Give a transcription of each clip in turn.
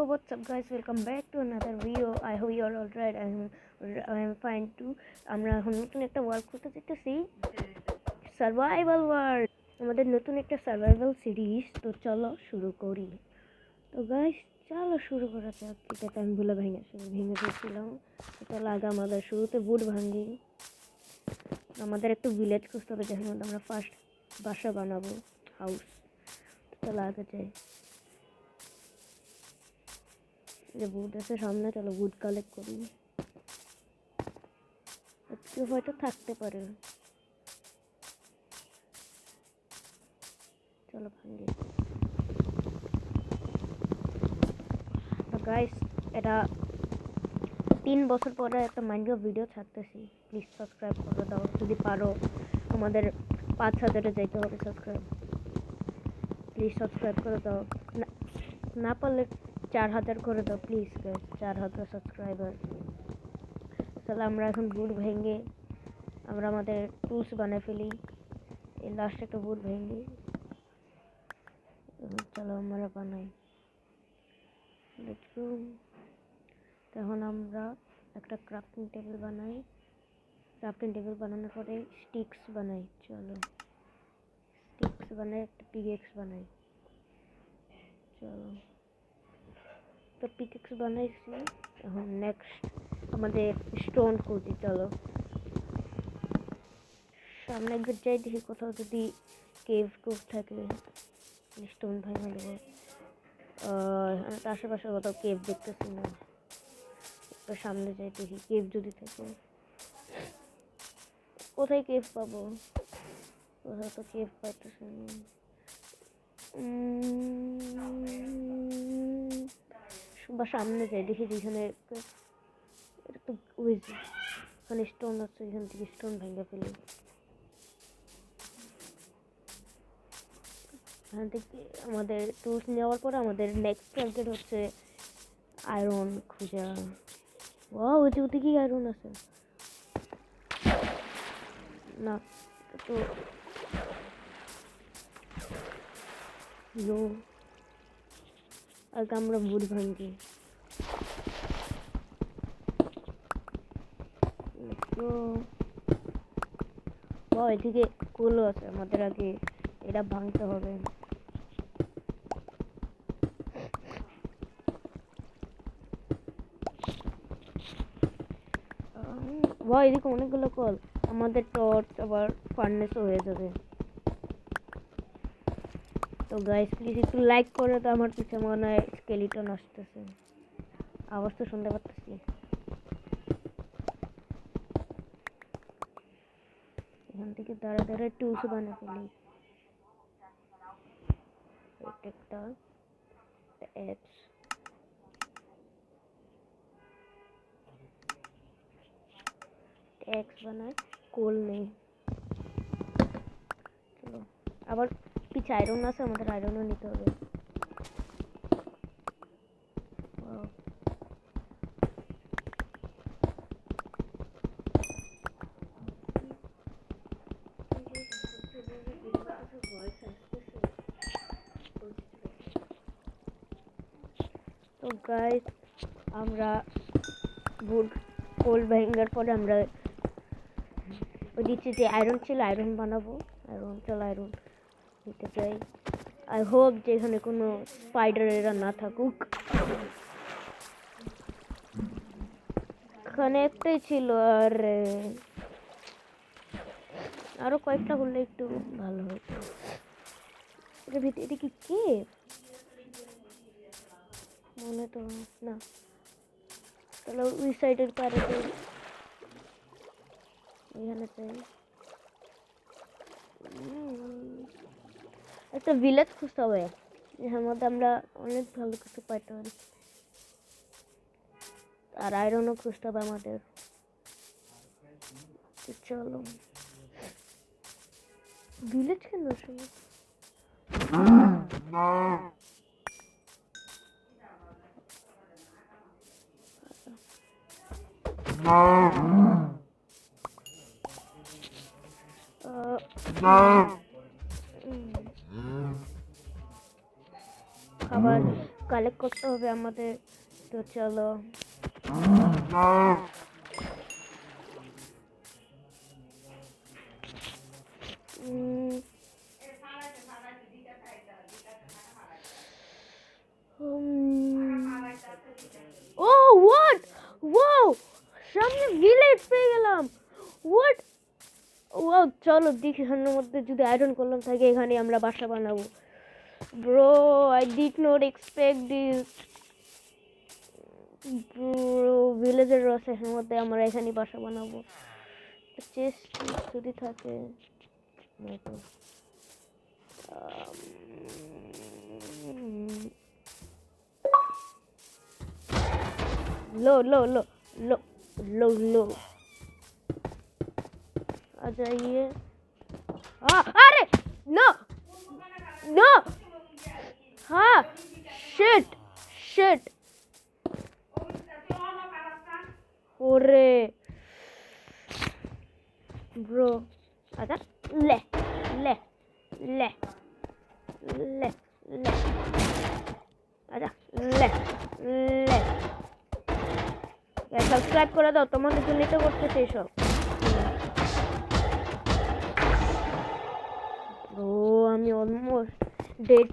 what's up guys, welcome back to another video. I hope you are all right. I am fine too. আমরা এখন নতুন একটা world করতে যেতেছি, survival world. আমাদের নতুন একটা সার্ভাইভাল সিরিজ। তো চলো শুরু করি। তো গাইস চলো শুরু করা যাক। এটা আমি ভুলে ভেঙে ফেলছিলাম। চলো আগে আমাদের শুরুতে বুট ভাঙি। আমাদের একটা ভিলেজ খুঁজতে হবে যেখানে আমরা ফার্স্ট বাসা বানাবো, হাউস। চলো আগে যাই। যে বুট আছে সামনে, চলো বুট কালেক্ট করি। কেউ হয়তো থাকতে পারে। চলো ভাঙি। তো গাইস এটা 3 বছর পরে একটা মাইনক্রাফট ভিডিও ছাড়তেছি। প্লিজ সাবস্ক্রাইব করে দাও যদি পারো। আমাদের 5000-এ যাইতে হবে সাবস্ক্রাইব। প্লিজ সাবস্ক্রাইব করে দাও। না পারলে 4000 করে দাও প্লিজ গাইস। 4000 সাবস্ক্রাইবার। চলো আমরা এখন বুট ভেঙে আমরা আমাদের টুলস বানিয়ে ফেলি। এই লাস্ট একটা বুট ভেঙে চলো আমরা বানাই। তখন আমরা একটা ক্রাফটিং টেবিল বানাই। ক্রাফটিং টেবিল বানানোর পরে স্টিক্স বানাই। চলো স্টিক্স বানাই, একটা পিকেক্স বানাই। চলো তো পিকেক্স বানাইছি। এখন নেক্সট আমাদের স্টোন খুঁজি। চলো সামনে একবার যাই, দেখি কোথাও যদি কেভ থাকে স্টোন ভাঙা দেবো। আশেপাশে কোথাও কেভ দেখতেছি না। তো সামনে যাই দেখি কেভ যদি থাকে। কোথায় কেভ পাবো? কোথাও তো কেভ পাইতেছি না। বা সামনে যাই দেখি যেখানে একটু ওখানে স্টোন আছে, এখান থেকে স্টোন ভেঙে ফেলি। এখান থেকে আমাদের টুলস নেওয়ার পরে আমাদের নেক্সট টার্গেট হচ্ছে আয়রন খোঁজা। ওয়াও ওতে কি আয়রন আছে না? তো আগে আমরা বুট ভাঙি। এদিকে কুলো আছে, আমাদের আগে এটা ভাঙতে হবে। এদিকে অনেকগুলো কল। আমাদের টর্চ আবার ফার্নেসও হয়ে যাবে। তো গাইস প্লিজ একটু লাইক করে তো। আমার পিছে মনে হয় স্কেলিটন আসতেছে, আওয়াজ তো শুনতে পাচ্ছি। এখান থেকে দাঁড়া দাঁড়া টুলস বানিয়ে ফেলি। একটা অ্যাপস বানায়, কোল নেই। চলো আবার পিছে আয়রন আছে, আমাদের আয়রনও নিতে হবে। তো গাইস আমরা বুট কোল ভেঙার পরে আমরা ওই নিচে যে আয়রন ছিল আয়রন বানাবো। আয়রন, চল আয়রন নিতে চাই। আই হোপ যে এখানে কোনো স্পাইডার এরা না থাকুক। এখানে একটাই ছিল, আর আরো কয়েকটা হলে একটু ভালো হতো। এটার ভিতরে কি কেভ মনে তো না। তাহলে ওই সাইডের পারে এখানে চাই। একটা ভিলেজ খুঁজতে হবে যার মধ্যে আমরা অনেক ভালো কিছু পাইতে পারি। আর আয়রনও খুঁজতে হবে আমাদের। চলো ভিলেজ কেন আসলে খাবার কালেক্ট করতে হবে আমাদের। তো চলো ও হোয়াট, ওয়াও, সামনে ভিলেজ পেয়ে গেলাম। হোয়াট, ওয়াও, চলো দেখি এখানের মধ্যে যদি আয়রন করলাম থাকে এখানে আমরা বাসা বানাবো। Bro, I did not expect this. Bro, ভিলেজের রসের মধ্যে আমরা এখানে বাসা বানাবো। চেস্ট যদি থাকে लो लो लो लो लो लो आ जाइए। अरे नो नो, हाँ, शिट शिट, ओरे ब्रो, आजा, ले ले ले ले ले, आजा, ले ले। সাবস্ক্রাইব করে দাও, তোমাদের জন্যই তো করতেছি এসব। ও আমি অলমোস্ট ডেড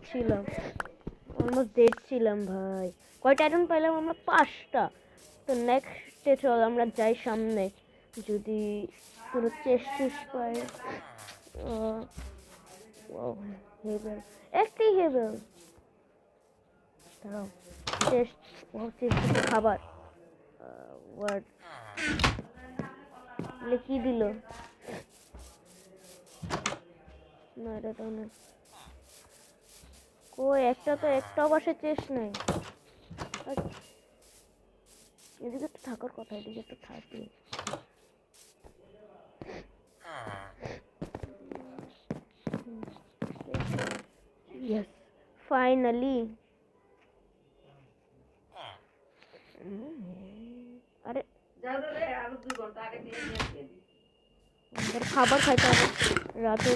ছিলাম ভাই। কয়টা আইরন পাইলাম আমরা? 5টা। তো নেক্সটে চল আমরা যাই সামনে, যদি কোনো চেস্ট পাই। হেভেল, একটি হেভেল, দাঁড়াও, চেস্ট, ও চেস্ট খাবার, ওয়ার্ড কি দিল? না এটা তো না, কই একটাও বাসে চেস্ট নাই। এদিকে তো থাকার কথা, এদিকে তো থাকি। Yes, finally. আরে খাবার খাইতে হবে রাতে।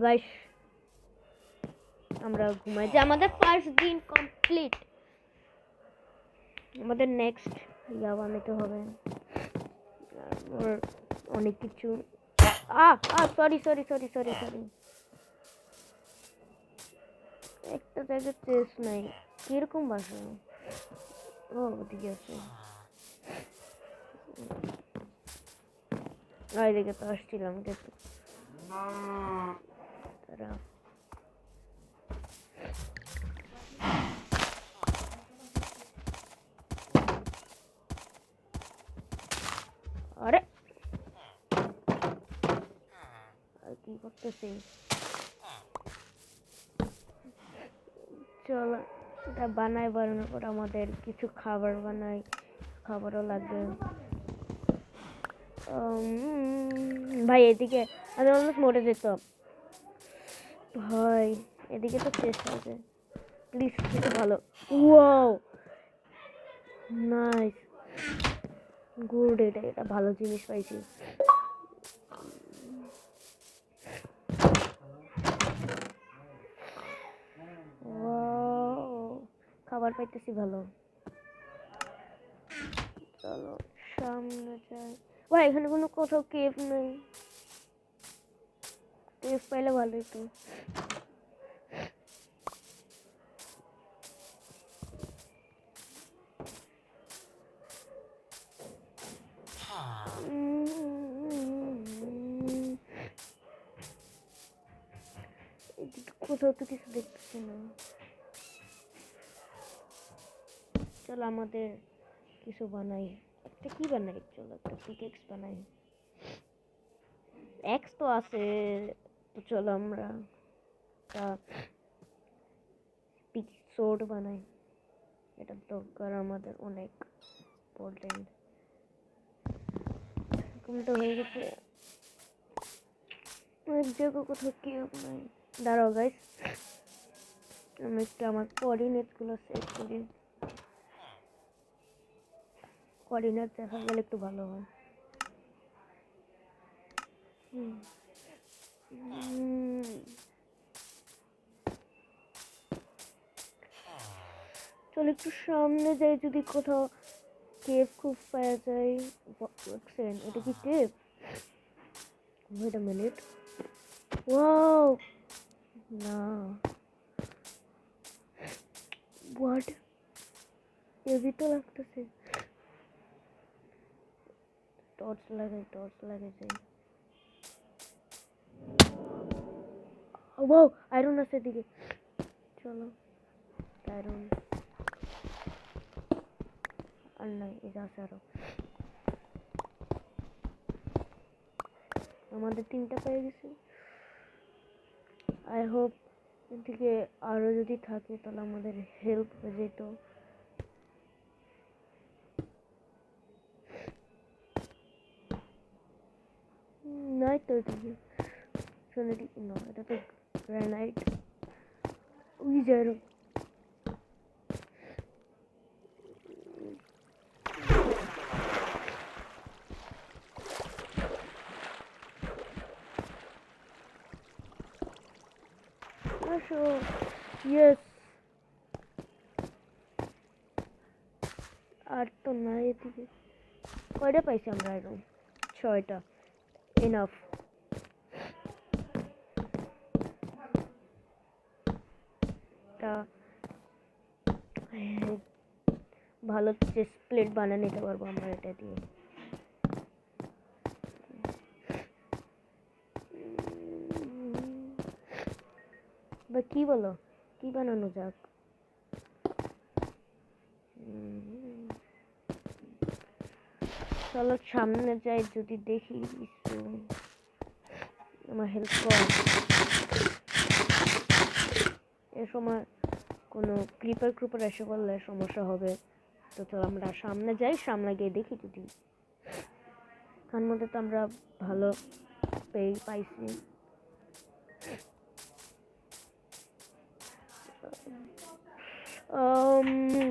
গাইস আমরা ঘুমাই যে, আমাদের ফার্স্ট দিন কমপ্লিট। আমাদের নেক্সট ইয়া বানাতে হবে অনেক কিছু। Sorry sorry sorry sorry sorry, একটা জায়গায় চেস নাই, কিরকম বাসা? ও ওদিকে আছে, এদিকে তো আসছিলাম কিন্তু তারা। আরে কি করতেছি? চলো এটা বানাই, বানানোর পর আমাদের কিছু খাবার বানাই, খাবারও লাগবে। ভাই এদিকে আমি অলমোস্ট মরে যেতাম ভাই, এদিকে তো চেষ্টা আছে, প্লিজ কিছু ভালো। ওয়াও, নাইস, গুড, এটা ভালো জিনিস পাইছি। খাবার পাইতেছি ভালো। চলো সামনে যাই। ভাই এখানে কোনো কোথাও কেভ নেই, কেভ পাইলে ভালোই তো। কোথাও তো কিছু দেখতেছি না। চলো আমাদের কিছু বানাই, একটা কি বানাই, চলো একটা পিকেক্স বানাই। এক্স তো আছে, তো চলো আমরা একটা পিক সোর্ড বানাই, এটা দরকার আমাদের অনেক ইম্পর্টেন্ট। ঘুমটা হয়ে গেছে, অনেক জায়গা কোথাও কেউ নাই। দাঁড়াও গাইস, আমি একটু আমার কোঅর্ডিনেটগুলো সেট করি, কোঅর্ডিনেট দেখা গেলে একটু ভালো হয়। চলো একটু সামনে যাই, যদি কোথাও কেভ খুব পাওয়া যায়। দেখছেন এটা কি cave? Wait a minute, wow, না, হোয়াট, কেভই তো লাগতেছে। টর্চ লাগাই যাই। ওয়াও, আয়রন আছে এদিকে, চলো আয়রন। আর নাই, এটা আছে আরো। আমাদের 3টা পেয়ে গেছি। আই হোপ এদিকে আরো যদি থাকে তাহলে আমাদের হেল্প হয়ে যেত। নাই তো এদিকে, না এটা তো গ্রানাইট। ওই যে আরো আসো, ইয়েস। আর তো নাই এদিকে। কয়টা পাইছি আমরা আয়রন? 6টা, এনাফ। টা ভালো চেস্ট প্লেট বানিয়ে নিতে পারবো আমরা এটা দিয়ে। বা কি বলো, কি বানানো যাক? চলো সামনে যাই, যদি দেখি কিছু আমার হেল্প কর। এ সময় কোনো ক্রিপার এসে করলে সমস্যা হবে। তো চলো আমরা সামনে যাই, সামনে গিয়ে দেখি যদি। তার মধ্যে তো আমরা ভালো পাইছি।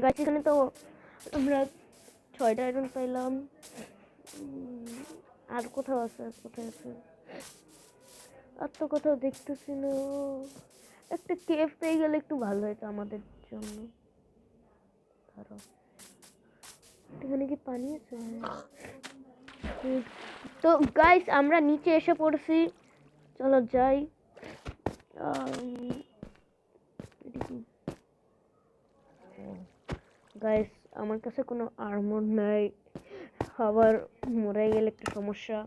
গাছ এখানে তো আমরা 6টা আয়রন পাইলাম। আর কোথাও আছে? কোথায় আছে? আর তো কোথাও দেখতেছি না। একটা কেভ পেয়ে গেলে একটু ভালো হতো আমাদের জন্য। ধরো এখানে কি পানি আছে? তো গাইস আমরা নিচে এসে পড়ছি, চলো যাই। গাইস আমার কাছে কোনো আর্মর নাই, আবার মরে গেলে একটা সমস্যা।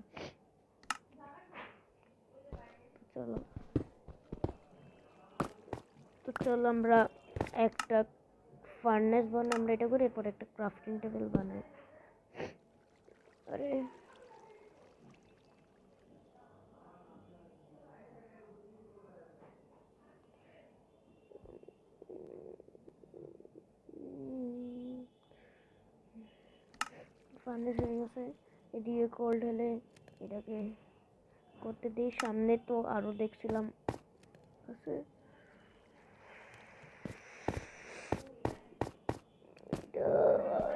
চলো আমরা একটা ফার্নেস বানাই, আমরা এটা করি, এরপর একটা ক্রাফটিং টেবিল বানাই। আরে ফার্নেস হয়ে গেছে, এদিকে কোল্ড হলে এটাকে করতে দিই। সামনে তো আরো দেখছিলাম আছে।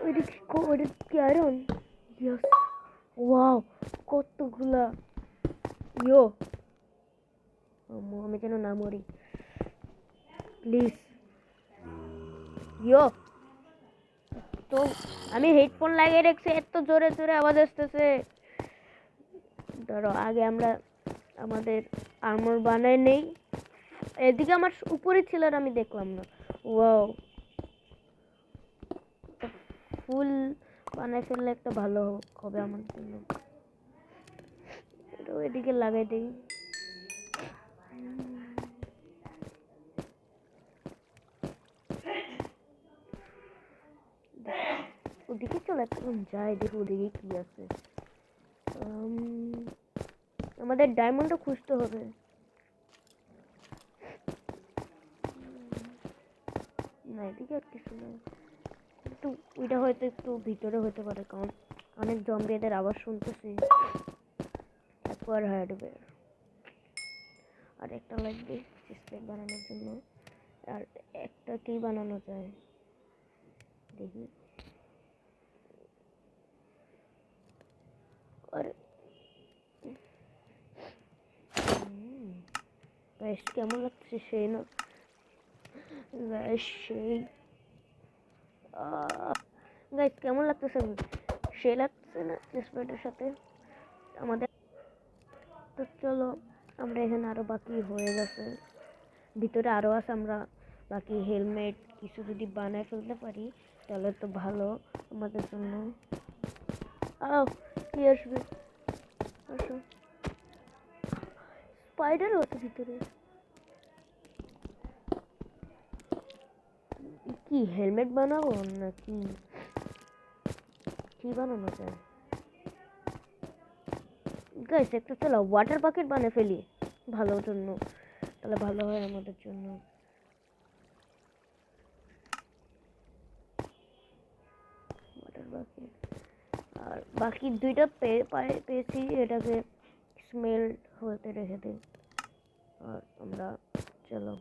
এটা কি আয়রন? ইয়েস, ওয়াও, কতগুলা। ইয়ো, আমি যেন না মরি, প্লিজ। ইয়ো, তো আমি হেডফোন লাগিয়ে রাখছি, এত জোরে জোরে আওয়াজ আসতেছে। ধরো আগে আমরা আমাদের আর্মর বানাই নেই। এদিকে আমার উপরে ছিল আর আমি দেখলাম না। ওয়াও, ফুল বানাই ফেললে একটা ভালো হবে আমার জন্য। তো এদিকে লাগাই দিই। ওদিকে চলে এখন যাই, দেখো ওদিকে কি আছে। আমাদের ডায়মন্ডও খুঁজতে হবে। না এদিকে আর কিছু নেই, একটু ওইটা হয়তো একটু ভিতরে হতে পারে, কারণ অনেক জম্বিদের আওয়াজ শুনতেছি। তারপর হার্ডওয়্যার আর একটা লাগবে ডিসপ্লে বানানোর জন্য। আর একটা কি বানানো যায় দেখি। আর গাইস কেমন লাগছে সেই না? গাইস সেই গাইস কেমন লাগতেছে? সে লাগছে না চেস্টপ্লেটের সাথে আমাদের? তো চলো, আমরা এখানে আরো বাকি হয়ে গেছে, ভিতরে আরো আছে। আমরা বাকি হেলমেট কিছু যদি বানায় ফেলতে পারি তাহলে তো ভালো আমাদের জন্য। কি আসবে? আসো। স্পাইডারও আছে ভিতরে। কি হেলমেট বানাবো নাকি কি বানানো যায়? গাইস একটা চলো ওয়াটার বাকেট বানিয়ে ফেলি ভালোর জন্য, তাহলে ভালো হয় আমাদের জন্য। ওয়াটার বাকেট আর বাকি দুইটা পেয়েছি, এটাকে স্মেল হতে রেখে দিই। আর আমরা চলো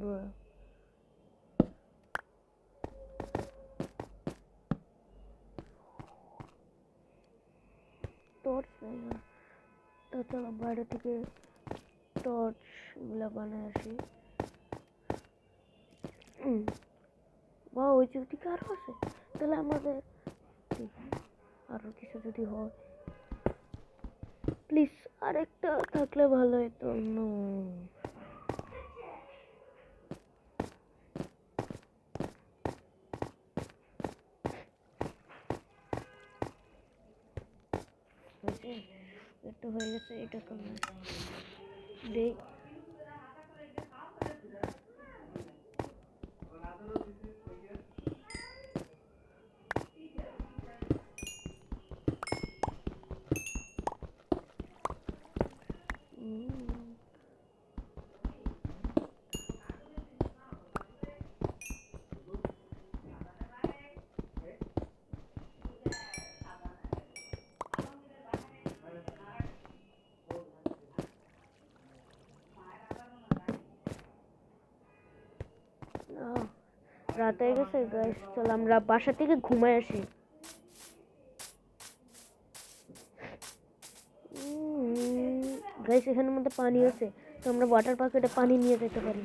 Bruh. টর্চ নাই না, তো চলো বাইরে থেকে টর্চ গুলা বানায় আসি। বা ওই যে ওদিকে আরো আছে, তাহলে আমাদের আরো কিছু যদি হয় প্লিজ আরেকটা থাকলে ভালো হতো। নো এটা হয়ে গেছে, এটা করলাম দেখ। রাত হয়ে গেছে গাইস, চল আমরা বাসা থেকে ঘুমায় আসি। গাইস এখানের মধ্যে পানি আছে, তো আমরা ওয়াটার পার্কে পানি নিয়ে যেতে পারি।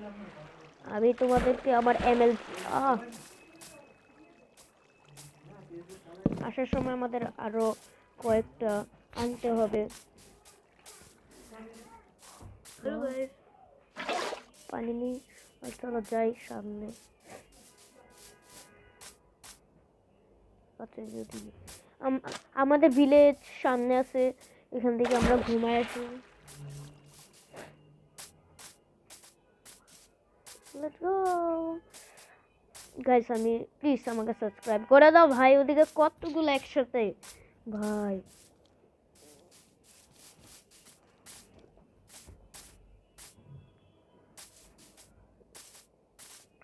আমি তোমাদেরকে আমার এমএল আসার সময় আমাদের আরো কয়েকটা আনতে হবে। পানি নিই আর চলো যাই সামনে। আচ্ছা যদি আমাদের ভিলেজ সামনে আছে, এখান থেকে আমরা ঘুমায় আসি। লেটস গো গাইস, আমি প্লিজ আমাকে সাবস্ক্রাইব করে দাও ভাই। ওদিকে কতগুলো একসাথে ভাই।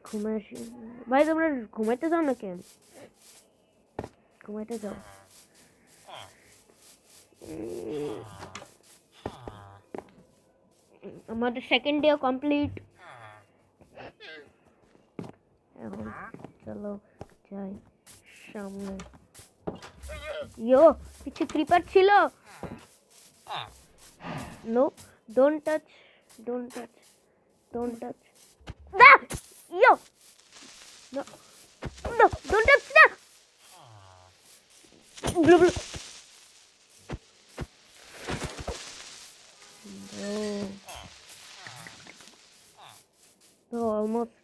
ঘুমায় আসি ভাই, তোমরা ঘুমাইতে যাও না কেন? ঘুমাইতে যাও। আমাদের সেকেন্ড ডে কমপ্লিট। এখন চলো যাই সামনে। ইয়ো কিছু ক্রিপার ছিল। No don't touch, don't touch, don't touch. না yo no no don't touch না। ব্লু ব্লু তো অলমোস্ট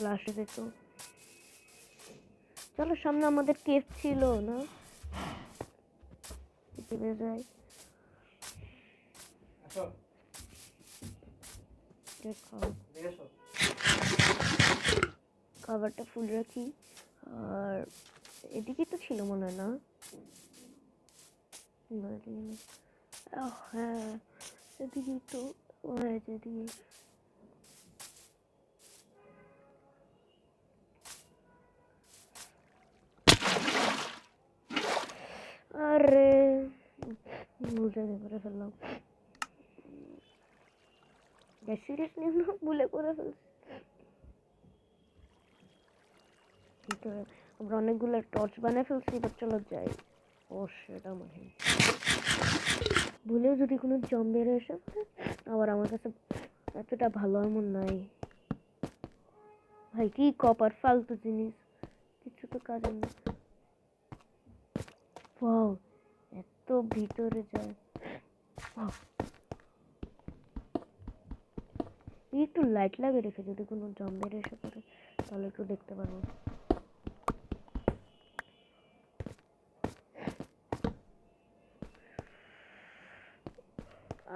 লাস্ট হয়ে যেত। চলো সামনে আমাদের কেভ ছিল না, কেভে যাই। খাবারটা ফুল রাখি। আর এদিকে তো ছিল মনে হয় না? হ্যাঁ এদিকে তো, হ্যাঁ এদিকে। আরে ভুল জায়গায় করে ফেললাম। সিরিয়াসলি ভুলে করে ফেলছি। ভিতরে আমরা অনেকগুলো টর্চ বানিয়ে ফেলছি। এবার চলো যাই। ও সেটা মানে ভুলেও যদি কোনো জম্বির এসে আবার আমার কাছে এতটা ভালো এমন নাই ভাই। কি কপার ফালতু জিনিস, কিছু তো কাজের না। ওয়াও এত ভিতরে যায়। একটু লাইট লাগিয়ে রেখে যদি কোনো জম্বির এসে পড়ে তাহলে একটু দেখতে পারবো।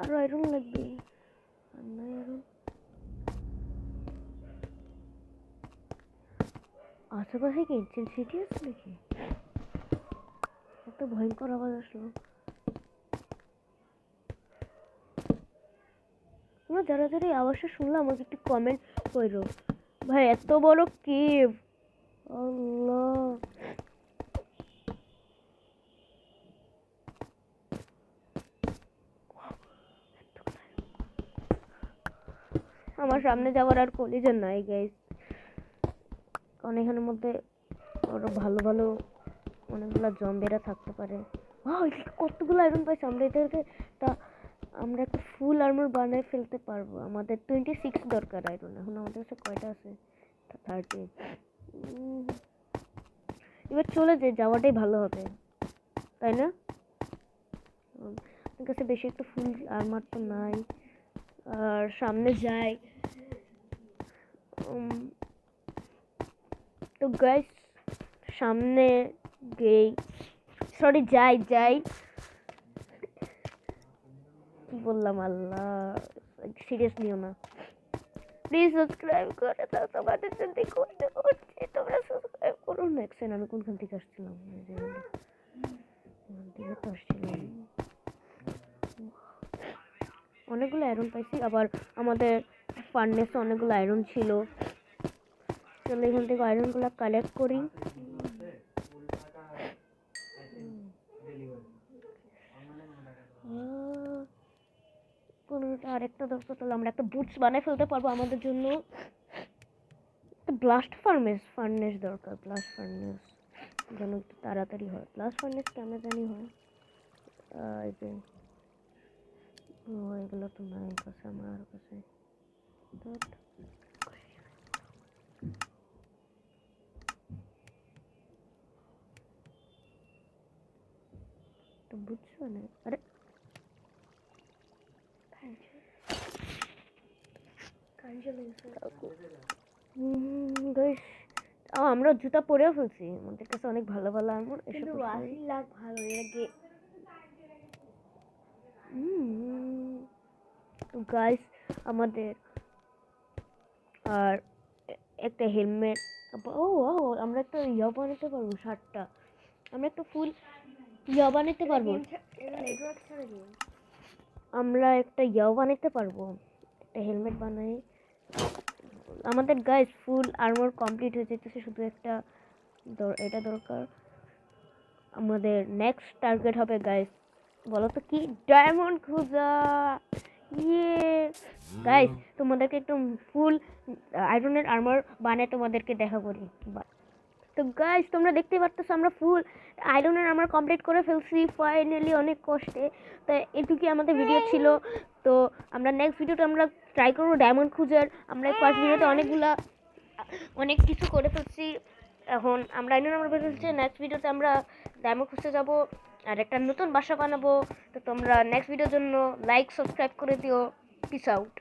আরো আয়রন লাগবে। আর নাই আয়রন। আশেপাশে কি এনসিএল সিটি আছে নাকি? এত ভয়ঙ্কর আওয়াজ আসলো। তোমরা যারা যারা এই আওয়াজটা শুনলে আমাকে একটু কমেন্ট করো ভাই। এত বড় কেভ, আল্লাহ। আমার সামনে যাওয়ার আর কলিজা নাই গাইস, কারণ এখানের মধ্যে আরো ভালো ভালো অনেকগুলো জম্বিরা থাকতে পারে। কতগুলো আয়রন পাইছি আমরা এদেরকে। তা আমরা একটা ফুল আর্মার বানিয়ে ফেলতে পারবো। আমাদের 26 দরকার আয়রন। এখন আমাদের কাছে কয়টা আছে? 30। এবার চলে যাওয়াটাই ভালো হবে, তাই না? আমার কাছে বেশি একটা ফুল আর্মার তো নাই। আর সামনে যাই। তো গাইস সামনে যাই কি বললাম, আল্লাহ সিরিয়াস নিও না। প্লিজ সাবস্ক্রাইব করে দাও, তোমাদের জন্য করতে করছি। তোমরা সাবস্ক্রাইব করো। নেক্সট আমি কোনখান থেকে আসছিলাম? তো আসছিলাম। অনেকগুলো আয়রন পাইছি। আবার আমাদের ফার্নেসে অনেকগুলো আয়রন ছিল। চলো এখান থেকে আয়রনগুলো কালেক্ট করি। আরেকটা দরকার, তাহলে আমরা একটা বুটস বানিয়ে ফেলতে পারবো আমাদের জন্য। ব্লাস্ট ফার্নেস দরকার। ব্লাস্ট ফার্নেস যেন একটু তাড়াতাড়ি হয়। ব্লাস্ট ফার্নেস কেমন জানি হয়। এই যে এগুলো তো নাই কাছে আমার কাছে। তো বুঝছো না? আরে আমরা জুতা পরেও ফেলছি। আমাদের কাছে অনেক ভালো ভালো আর্মর এসে ভালো লাগে। গাইস আমাদের আর একটা হেলমেট। ও আমরা একটা ইয়া বানাতে পারবো। শার্টটা আমরা একটা ফুল ইয়া বানাতে পারবো। আমরা একটা ইয়াও বানাতে পারবো। একটা হেলমেট বানাই। আমাদের গাইস ফুল আর্মর কমপ্লিট হয়ে যেতেছে, শুধু একটা এটা দরকার। আমাদের নেক্সট টার্গেট হবে গাইস, বলো তো কি? ডায়মন্ড খোঁজা। ইয়ে গাইস তোমাদেরকে একটু ফুল আয়রনের আর্মর বানিয়ে তোমাদেরকে দেখা করি। তো গাইস তোমরা দেখতে পারতেছো আমরা ফুল আয়রনের আর্মর কমপ্লিট করে ফেলছি ফাইনালি, অনেক কষ্টে। তো এটুকুই আমাদের ভিডিও ছিল। তো আমরা নেক্সট ভিডিওতে আমরা ট্রাই করবো ডায়মন্ড খোঁজার। আমরা ফার্স্ট ভিডিওতে অনেক কিছু করে ফেলছি। এখন আমরা আয়রন আর্মর বের হচ্ছে। নেক্সট ভিডিওতে আমরা ডায়মন্ড খুঁজতে যাব আর একটা নতুন বাসা বানাবো। তো তোমরা নেক্সট ভিডিওর জন্য লাইক সাবস্ক্রাইব করে দিও। Piece out.